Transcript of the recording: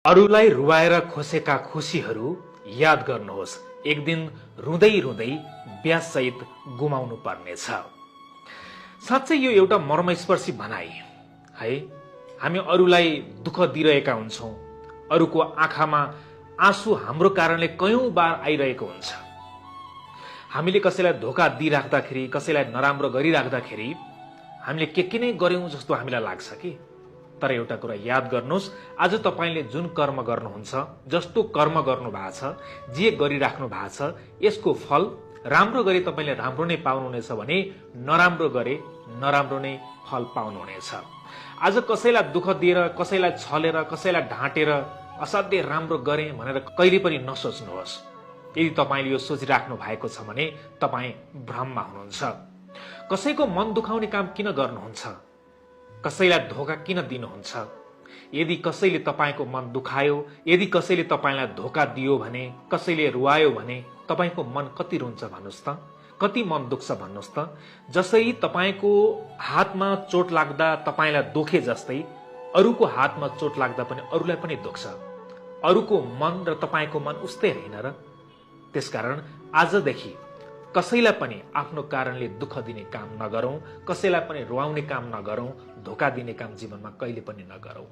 अरूलाई रुवाएर खोसेका खुसीहरू याद गर्नुहोस्। एक दिन रुँदै रुँदै ब्याससहित गुमाउनु पर्नेछ। साँच्चै यो एउटा मर्मस्पर्शी भनाइ है। हामी अरूलाई दुःख दिइरहेका हुन्छौँ, अरूको आँखामा आँसु हाम्रो कारणले कयौं बार आइरहेको हुन्छ। हामीले कसैलाई धोका दिइराख्दाखेरि, कसैलाई नराम्रो गरिराख्दाखेरि हामीले के नै गर्यौं जस्तो हामीलाई लाग्छ कि। तर एउटा कुरा याद गर्नुहोस्, आज तपाईले जुन कर्म गर्नुहुन्छ, जस्तो कर्म गर्नु भएको छ, जे गरिराख्नु भएको छ, यसको फल राम्रो गरे तपाईले राम्रो नै पाउनुहुनेछ भने नराम्रो गरे नराम्रो नै फल पाउनुहुनेछ। आज कसैलाई दुःख दिएर, कसैलाई छलेर, कसैलाई ढाँटेर असाध्यै राम्रो गरे भनेर कहिले पनि नसोच्नुहोस्। यदि तपाईले यो सोचिराख्नु भएको छ भने तपाई भ्रममा हुनुहुन्छ। कसैको मन दुखाउने काम किन गर्नुहुन्छ? कसैलाई धोका किन दिनुहुन्छ? यदि कसैले तपाईको मन दुखायो, यदि कसैले तपाईलाई धोका दियो भने, कसैले रुवायो भने तपाईको मन कति रुन्छ भन्नुस् त? कति मन दुख्छ भन्नुस् त? जसै तपाईको हातमा चोट लाग्दा तपाईलाई दुखे जस्तै अरूको हातमा चोट लाग्दा पनि अरूलाई पनि दुख्छ। अरूको मन र तपाईको मन उस्तै होइन र? त्यसकारण आजदेखि कसैलाई पनि आफ्नो कारणले दुःख दिने काम नगरौं, कसैलाई पनि रुवाउने काम नगरौं, धोका दिने काम जीवनमा कहिले पनि नगरौं।